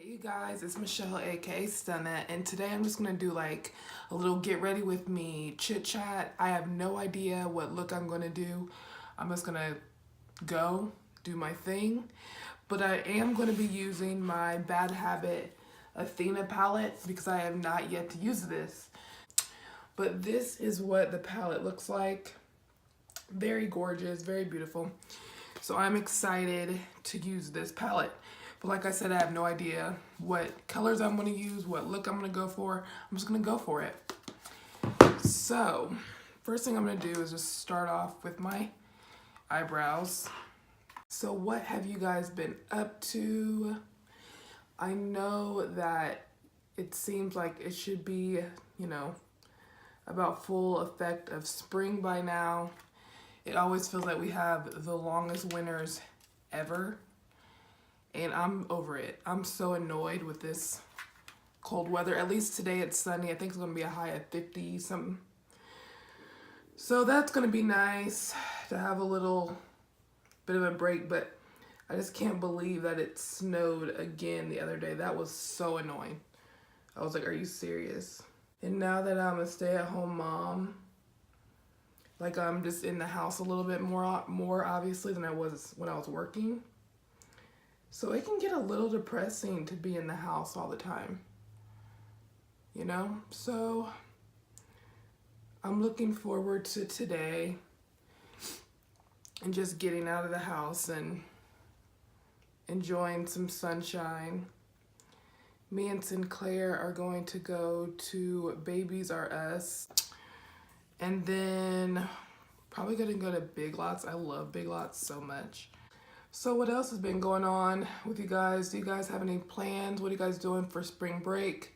Hey you guys, it's Michelle aka Stunna, and today I'm just gonna do like a little get ready with me chit chat. I have no idea what look I'm gonna do. I'm just gonna go do my thing, but I am gonna be using my Bad Habit Athena palette because I have not yet to use this. But this is what the palette looks like. Very gorgeous, very beautiful. So I'm excited to use this palette. But like I said, I have no idea what colors I'm going to use, what look I'm going to go for. I'm just going to go for it. So first thing I'm going to do is just start off with my eyebrows. So what have you guys been up to? I know that it seems like it should be, about full effect of spring by now. It always feels like we have the longest winters ever. And I'm over it. I'm so annoyed with this cold weather. At least today it's sunny. I think it's going to be a high of 50 something. So that's going to be nice to have a little bit of a break. But I just can't believe that it snowed again the other day. That was so annoying. I was like, are you serious? And now that I'm a stay-at-home mom, like I'm just in the house a little bit more obviously than I was when I was working. So it can get a little depressing to be in the house all the time, So I'm looking forward to today and just getting out of the house and enjoying some sunshine. Me and Sinclair are going to go to Babies R Us and then probably gonna go to Big Lots. I love Big Lots so much. So what else has been going on with you guys? Do you guys have any plans? What are you guys doing for spring break?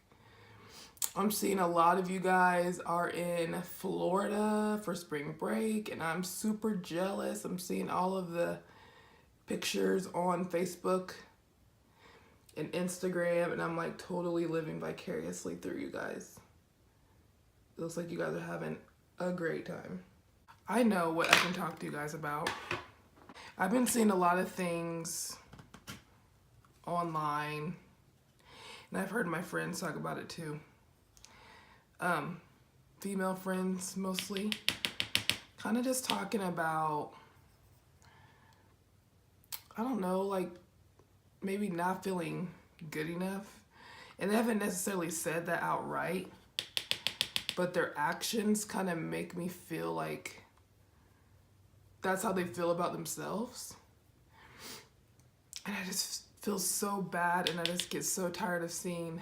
I'm seeing a lot of you guys are in Florida for spring break, and I'm super jealous. I'm seeing all of the pictures on Facebook and Instagram, and I'm like totally living vicariously through you guys. It looks like you guys are having a great time. I know what I can talk to you guys about. I've been seeing a lot of things online, and I've heard my friends talk about it too. Female friends mostly, kind of just talking about, I don't know, like maybe not feeling good enough. And they haven't necessarily said that outright, but their actions kind of make me feel like that's how they feel about themselves. And I just feel so bad, and I just get so tired of seeing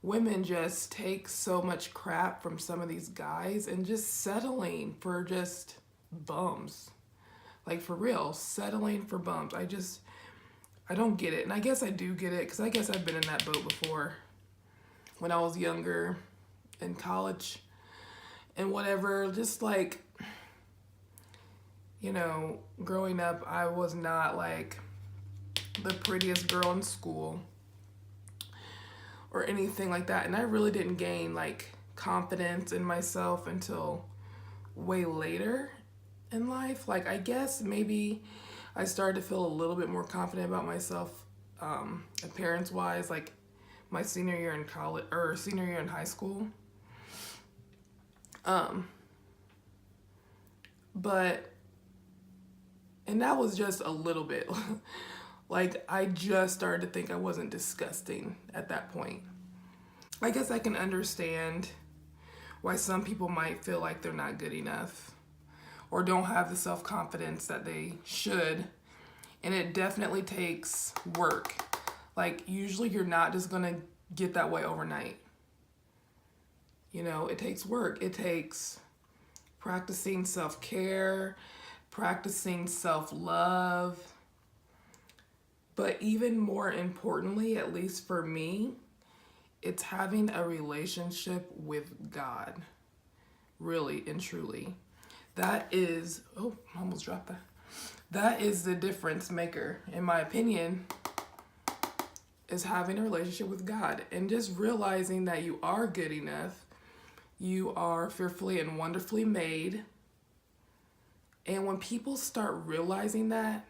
women just take so much crap from some of these guys and just settling for just bums. Like for real, settling for bums. I don't get it. And I guess I do get it because I guess I've been in that boat before when I was younger in college and whatever. Just like, growing up, I was not like the prettiest girl in school or anything like that. And I really didn't gain like confidence in myself until way later in life. Like, I guess maybe I started to feel a little bit more confident about myself, appearance wise, like my senior year in college or senior year in high school. And that was just a little bit. Like, I just started to think I wasn't disgusting at that point. I guess I can understand why some people might feel like they're not good enough or don't have the self-confidence that they should. And it definitely takes work. Like, usually you're not just gonna get that way overnight. It takes work. It takes practicing self-care, practicing self-love. But even more importantly, at least for me, it's having a relationship with God. Really and truly. That is, I almost dropped that. That is the difference maker, in my opinion, is having a relationship with God and just realizing that you are good enough. You are fearfully and wonderfully made. And when people start realizing that,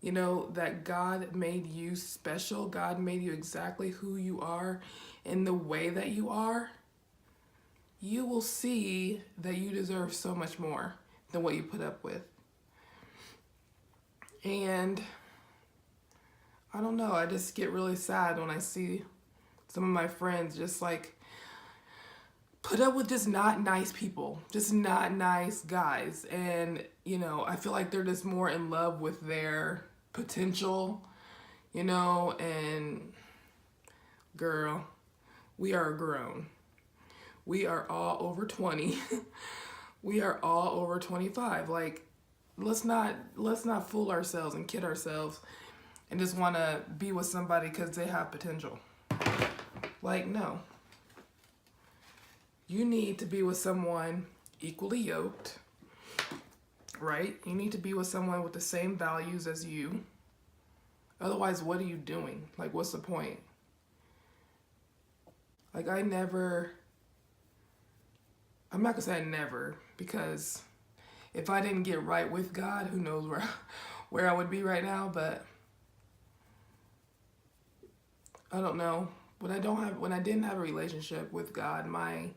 you know, that God made you special. God made you exactly who you are in the way that you are, you will see that you deserve so much more than what you put up with. And I don't know, I just get really sad when I see some of my friends just like put up with just not nice people, just not nice guys. And, you know, I feel like they're just more in love with their potential, you know, and girl, we are grown. We are all over 20. We are all over 25. Like, let's not fool ourselves and kid ourselves and just want to be with somebody because they have potential. Like, no. You need to be with someone equally yoked, right? You need to be with someone with the same values as you. Otherwise, what are you doing? Like, what's the point? Like, I'm not gonna say I never, because if I didn't get right with God, who knows where I would be right now. But I don't know. When I didn't have a relationship with God, my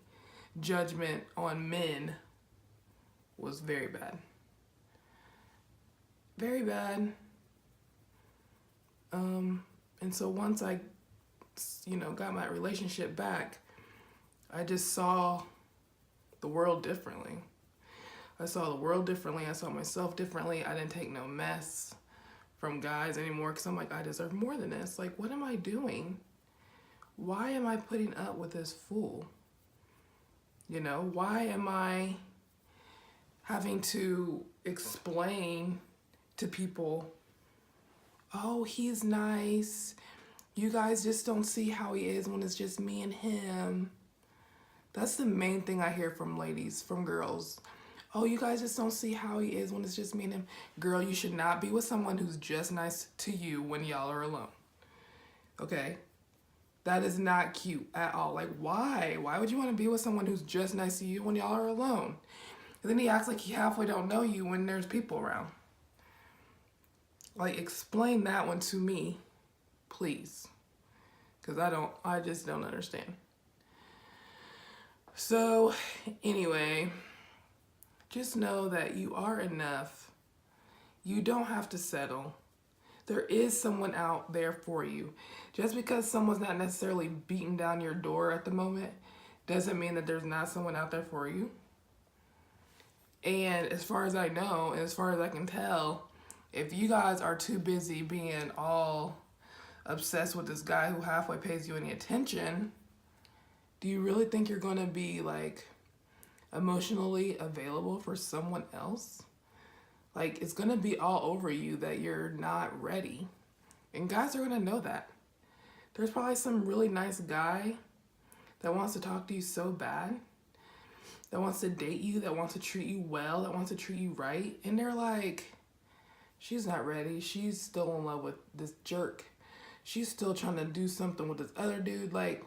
judgment on men was very bad. Very bad. And so once I, you know, got my relationship back, I just saw the world differently. I saw the world differently. I saw myself differently. I didn't take no mess from guys anymore because I'm like, I deserve more than this. Like, what am I doing? Why am I putting up with this fool? You know, why am I having to explain to people, oh, he's nice. You guys just don't see how he is when it's just me and him. That's the main thing I hear from ladies, from girls. Oh, you guys just don't see how he is when it's just me and him. Girl, you should not be with someone who's just nice to you when y'all are alone. Okay? That is not cute at all. Like, why? Why would you want to be with someone who's just nice to you when y'all are alone? And then he acts like he halfway don't know you when there's people around. Like, explain that one to me, please. Because I just don't understand. So, anyway, just know that you are enough. You don't have to settle. There is someone out there for you. Just because someone's not necessarily beating down your door at the moment doesn't mean that there's not someone out there for you. And as far as I know, and as far as I can tell, if you guys are too busy being all obsessed with this guy who halfway pays you any attention, do you really think you're going to be like emotionally available for someone else? Like, it's going to be all over you that you're not ready. And guys are going to know that. There's probably some really nice guy that wants to talk to you so bad, that wants to date you, that wants to treat you well, that wants to treat you right. And they're like, she's not ready. She's still in love with this jerk. She's still trying to do something with this other dude. Like,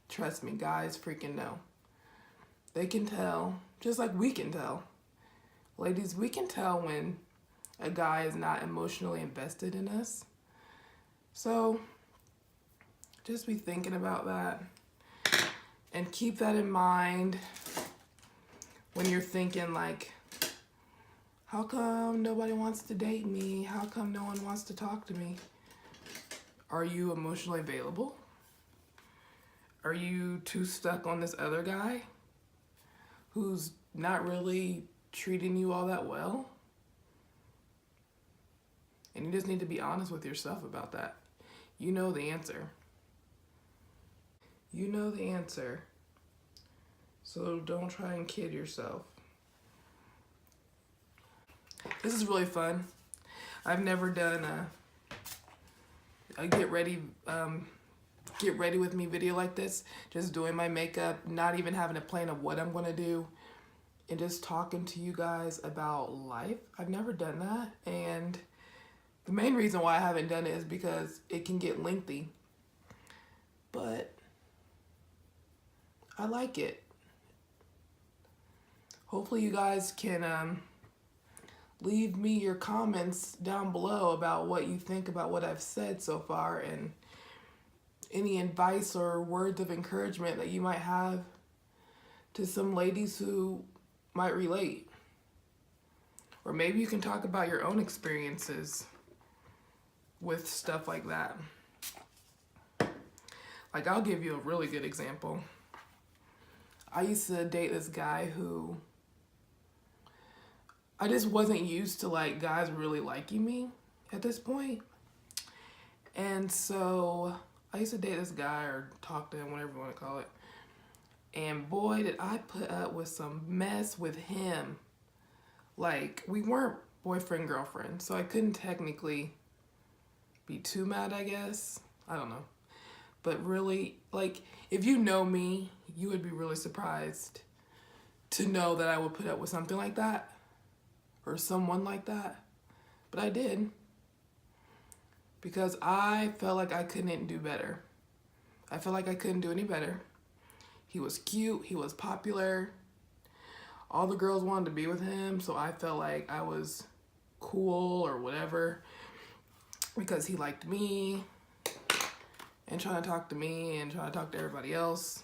trust me, guys freaking know. They can tell, just like we can tell. Ladies, we can tell when a guy is not emotionally invested in us. So, just be thinking about that. And keep that in mind when you're thinking like, how come nobody wants to date me? How come no one wants to talk to me? Are you emotionally available? Are you too stuck on this other guy who's not really treating you all that well? And you just need to be honest with yourself about that. You know the answer. You know the answer. So don't try and kid yourself. This is really fun. I've never done a get ready with me video like this. Just doing my makeup, not even having a plan of what I'm gonna do, and just talking to you guys about life. I've never done that, and the main reason why I haven't done it is because it can get lengthy. But I like it. Hopefully you guys can leave me your comments down below about what you think about what I've said so far, and any advice or words of encouragement that you might have to some ladies who might relate. Or maybe you can talk about your own experiences with stuff like that. Like, I'll give you a really good example. I used to date this guy who I just wasn't used to, like, guys really liking me at this point. And so I used to date this guy, or talk to him, whatever you want to call it. And boy, did I put up with some mess with him. Like, we weren't boyfriend, girlfriend, so I couldn't technically be too mad, I guess. I don't know. But really, like, if you know me, you would be really surprised to know that I would put up with something like that, or someone like that. But I did. Because I felt like I couldn't do better. I felt like I couldn't do any better. He was cute, he was popular. All the girls wanted to be with him, so I felt like I was cool or whatever because he liked me and trying to talk to me and trying to talk to everybody else.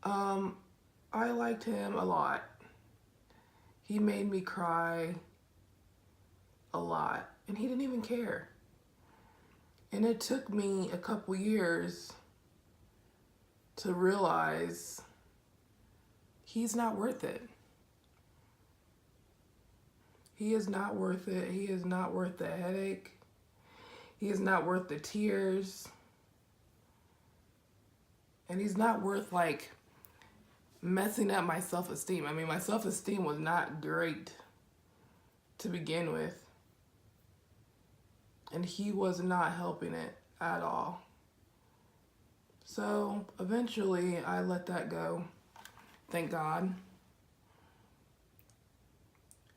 I liked him a lot. He made me cry a lot, and he didn't even care. And it took me a couple years to realize he's not worth it. He is not worth it. He is not worth the headache. He is not worth the tears. And he's not worth, like, messing up my self-esteem. I mean, my self-esteem was not great to begin with. And he was not helping it at all. So eventually I let that go. Thank God.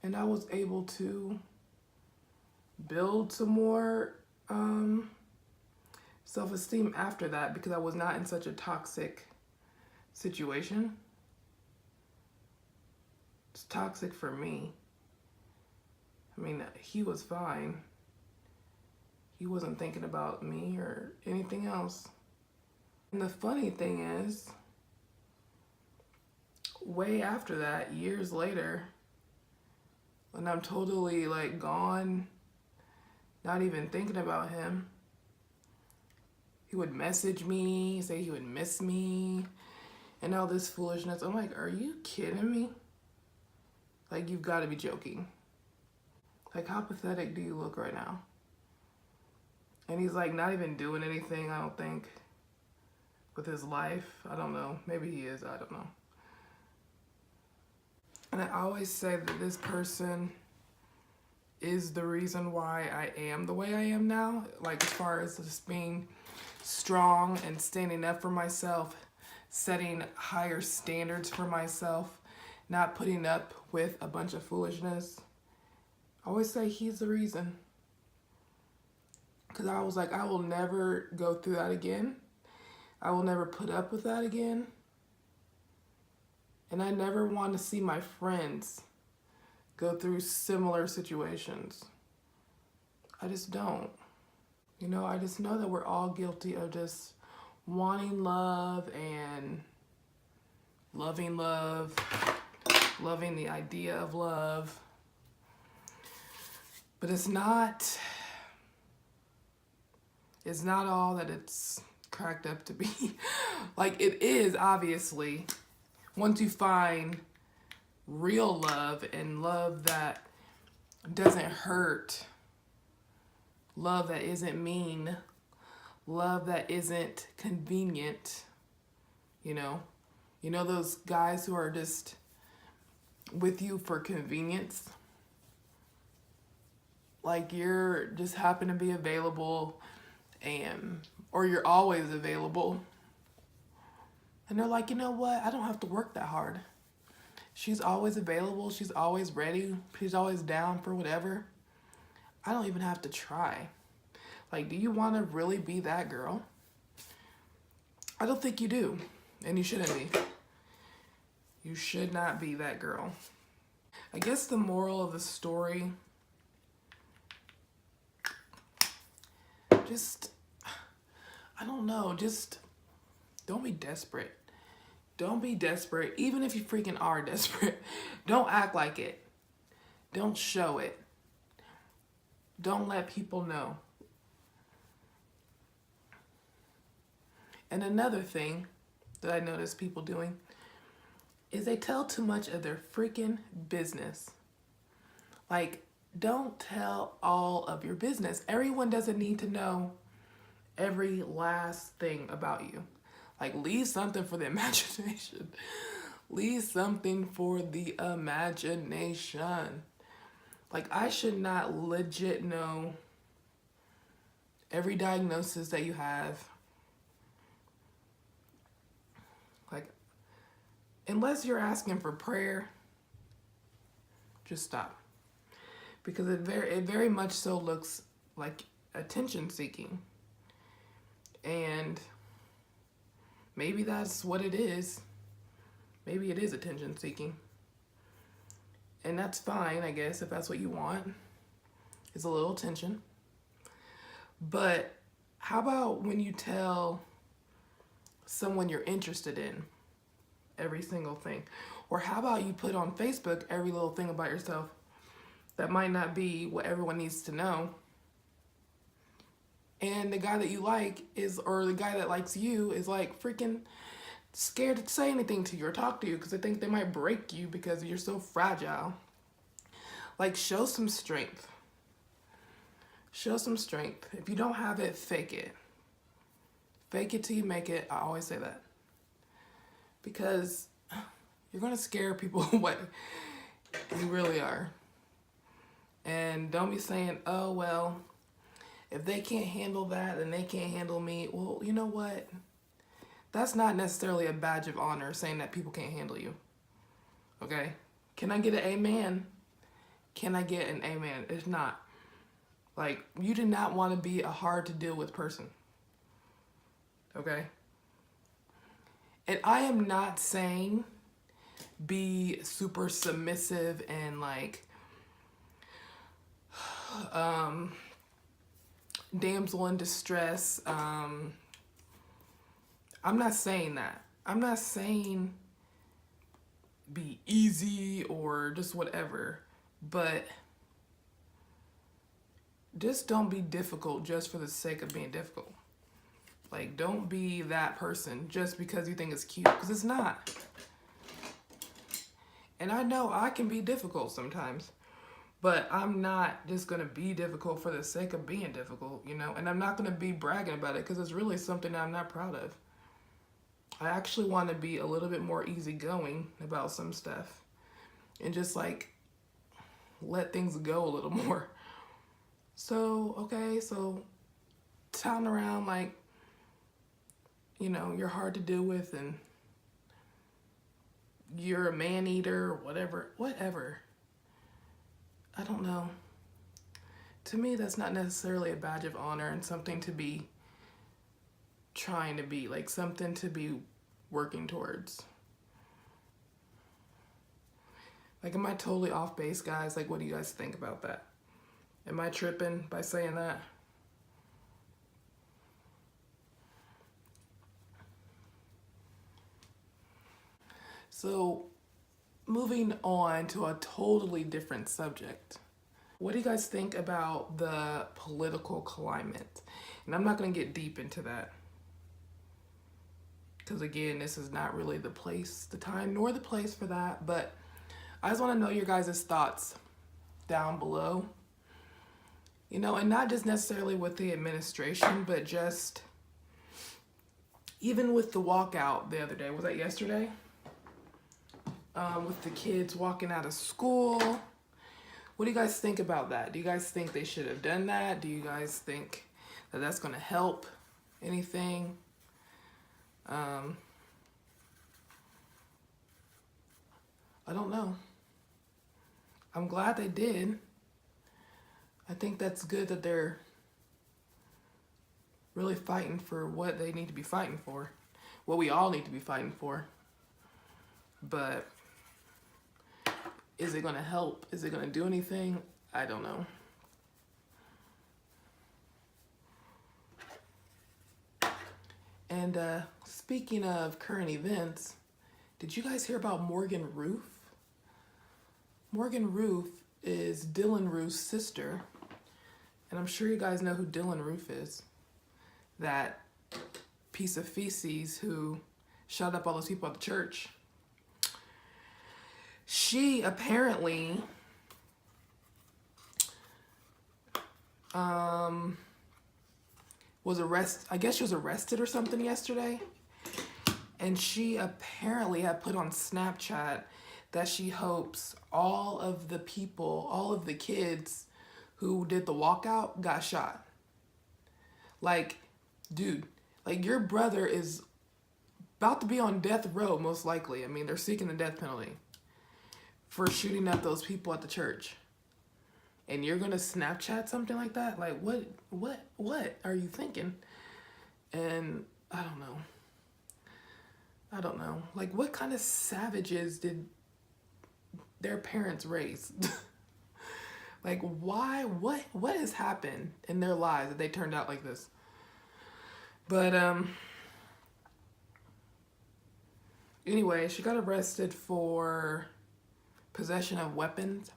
And I was able to build some more self-esteem after that, because I was not in such a toxic situation. It's toxic for me. I mean, he was fine. He wasn't thinking about me or anything else. And the funny thing is, way after that, years later, when I'm totally, like, gone, not even thinking about him, he would message me, say he would miss me, and all this foolishness. I'm like, are you kidding me? Like, you've got to be joking. Like, how pathetic do you look right now? And he's, like, not even doing anything, I don't think, with his life. I don't know. Maybe he is. I don't know. And I always say that this person is the reason why I am the way I am now. Like, as far as just being strong and standing up for myself, setting higher standards for myself, not putting up with a bunch of foolishness. I always say he's the reason. Because I was like, I will never go through that again. I will never put up with that again. And I never want to see my friends go through similar situations. I just don't. You know, I just know that we're all guilty of just wanting love and loving love, loving the idea of love. But it's not all that it's cracked up to be. Like, it is, obviously, once you find real love and love that doesn't hurt, love that isn't mean, love that isn't convenient, you know those guys who are just with you for convenience, like you're just happen to be available, or you're always available, and they're like, you know what, I don't have to work that hard. She's always available, she's always ready, she's always down for whatever. I don't even have to try. Like, do you want to really be that girl? I don't think you do, and you shouldn't be. You should not be that girl. I guess the moral of the story, just, I don't know, just don't be desperate. Don't be desperate, even if you freaking are desperate. Don't act like it. Don't show it. Don't let people know. And another thing that I notice people doing is they tell too much of their freaking business. Like, don't tell all of your business. Everyone doesn't need to know every last thing about you. Like, leave something for the imagination. Leave something for the imagination. Like, I should not legit know every diagnosis that you have. Like, unless you're asking for prayer, just stop. Because it very much so looks like attention seeking. And maybe that's what it is. Maybe it is attention seeking. And that's fine, I guess, if that's what you want. It's a little attention. But how about when you tell someone you're interested in every single thing? Or how about you put on Facebook every little thing about yourself that might not be what everyone needs to know? And the guy that you like is, or the guy that likes you is like freaking scared to say anything to you or talk to you because they think they might break you because you're so fragile. Like, show some strength. Show some strength. If you don't have it, fake it. Fake it till you make it. I always say that. Because you're going to scare people away. You really are. And don't be saying, oh, well, if they can't handle that, then they can't handle me. Well, you know what? That's not necessarily a badge of honor, saying that people can't handle you. Okay? Can I get an amen? Can I get an amen? It's not. Like, you do not want to be a hard to deal with person. Okay? And I am not saying be super submissive and like damsel in distress. I'm not saying that. I'm not saying be easy or just whatever, but just don't be difficult just for the sake of being difficult. Like, don't be that person just because you think it's cute, because it's not. And I know I can be difficult sometimes, but I'm not just going to be difficult for the sake of being difficult, you know? And I'm not going to be bragging about it because it's really something that I'm not proud of. I actually want to be a little bit more easygoing about some stuff and just like let things go a little more. So, okay, so telling around like, you know, you're hard to deal with and you're a man-eater or whatever. I don't know. To me, that's not necessarily a badge of honor and something to be trying to be, like something to be working towards. Like, am I totally off base, guys? Like, what do you guys think about that? Am I tripping by saying that? So, moving on to a totally different subject. What do you guys think about the political climate? And I'm not going to get deep into that. Because again, this is not really the place, the time, nor the place for that. But I just want to know your guys' thoughts down below. You know, and not just necessarily with the administration, but just even with the walkout the other day. Was that yesterday? With the kids walking out of school. What do you guys think about that? Do you guys think they should have done that? Do you guys think that that's going to help anything? I don't know. I'm glad they did. I think that's good that they're really fighting for what they need to be fighting for. What we all need to be fighting for. But Is it gonna help? Is it gonna do anything? I don't know. And speaking of current events, did you guys hear about Morgan Roof? Morgan Roof is Dylan Roof's sister. And I'm sure you guys know who Dylan Roof is. That piece of feces who shot up all those people at the church. She apparently was arrested. I guess she was arrested or something yesterday. And she apparently had put on Snapchat that she hopes all of the people, all of the kids who did the walkout got shot. Like, dude, like your brother is about to be on death row, most likely. I mean, they're seeking the death penalty for shooting up those people at the church. And you're gonna Snapchat something like that? Like, what are you thinking? And I don't know. Like, what kind of savages did their parents raise? Like, why? What has happened in their lives that they turned out like this? But anyway, she got arrested for possession of weapons.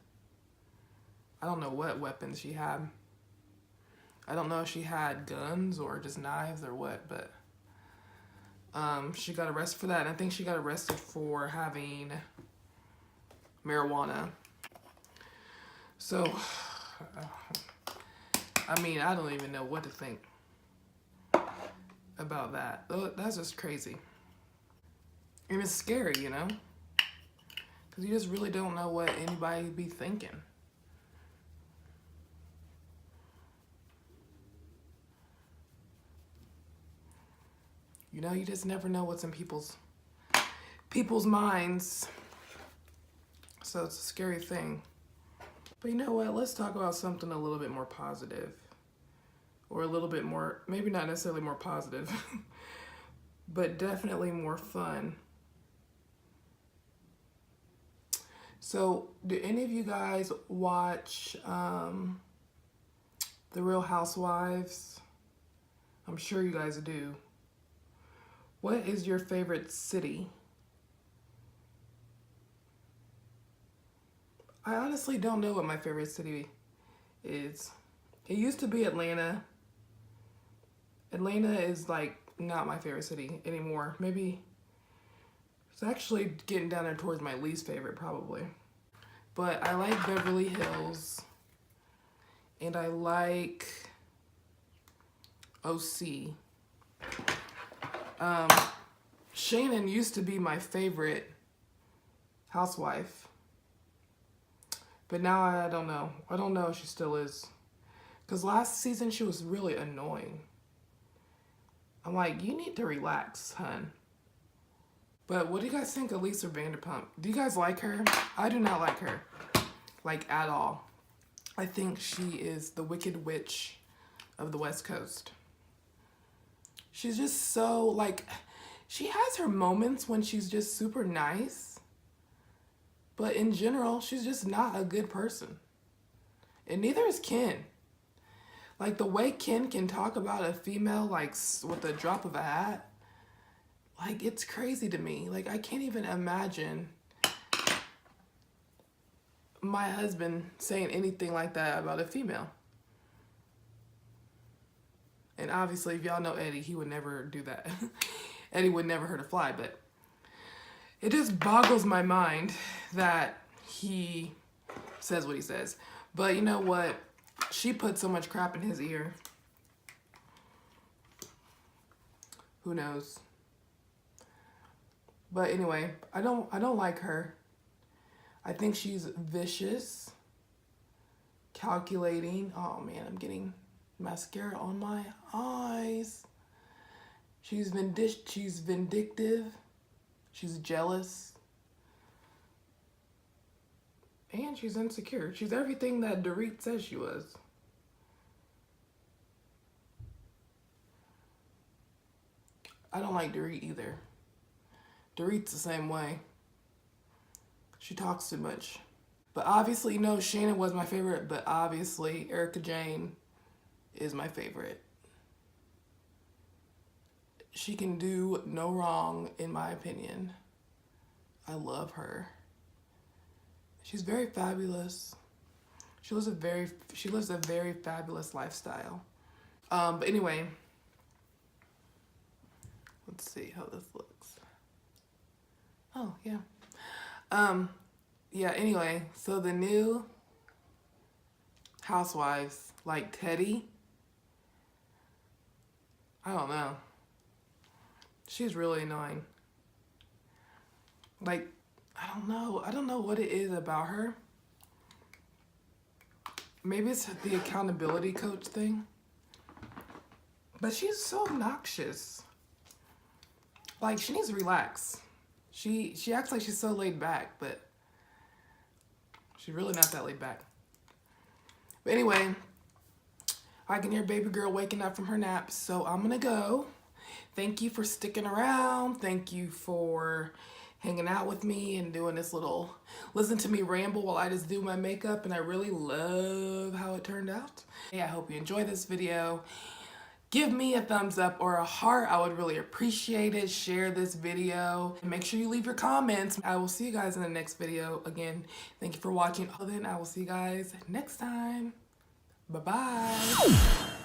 I don't know what weapons she had. I don't know if she had guns or just knives or what, but she got arrested for that. And I think she got arrested for having marijuana. So, I mean, I don't even know what to think about that. That's just crazy. And it's scary, you know? Because you just really don't know what anybody be thinking. You know, you just never know what's in people's minds. So it's a scary thing. But you know what? Let's talk about something a little bit more positive. Or a little bit more, maybe not necessarily more positive, but definitely more fun. So, do any of you guys watch The Real Housewives? I'm sure you guys do. What is your favorite city? I honestly don't know what my favorite city is. It used to be Atlanta. Atlanta is like not my favorite city anymore. Maybe it's actually getting down there towards my least favorite probably. But I like Beverly Hills. And I like OC. Shannon used to be my favorite housewife. But now I don't know. I don't know if she still is. Because last season she was really annoying. I'm like, you need to relax, hun. But what do you guys think of Lisa Vanderpump? Do you guys like her? I do not like her. Like, at all. I think she is the Wicked Witch of the West Coast. She's just so, like, she has her moments when she's just super nice. But in general, she's just not a good person. And neither is Ken. Like, the way Ken can talk about a female, like, with a drop of a hat, like, it's crazy to me. Like, I can't even imagine my husband saying anything like that about a female. And obviously, if y'all know Eddie, he would never do that. Eddie would never hurt a fly, but it just boggles my mind that he says what he says. But you know what? She put so much crap in his ear. Who knows? But anyway, I don't like her. I think she's vicious, calculating. Oh man, I'm getting mascara on my eyes. She's vindictive. She's jealous. And she's insecure. She's everything that Dorit says she was. I don't like Dorit either. Dorit's the same way. She talks too much. But obviously, no, Shannon was my favorite, but obviously Erica Jane is my favorite. She can do no wrong, in my opinion. I love her. She's very fabulous. She lives a very fabulous lifestyle. But anyway, let's see how this looks. Oh, yeah. Yeah, anyway, so the new Housewives, like Teddy, I don't know. She's really annoying. Like, I don't know what it is about her. Maybe it's the accountability coach thing. But she's so obnoxious. Like, she needs to relax. She acts like she's so laid back, but she's really not that laid back. But anyway, I can hear baby girl waking up from her nap, so I'm gonna go. Thank you for sticking around. Thank you for hanging out with me and doing this little listen to me ramble while I just do my makeup, and I really love how it turned out. Hey, I hope you enjoyed this video. Give me a thumbs up or a heart. I would really appreciate it. Share this video. And make sure you leave your comments. I will see you guys in the next video. Again, thank you for watching. Then I will see you guys next time. Bye-bye.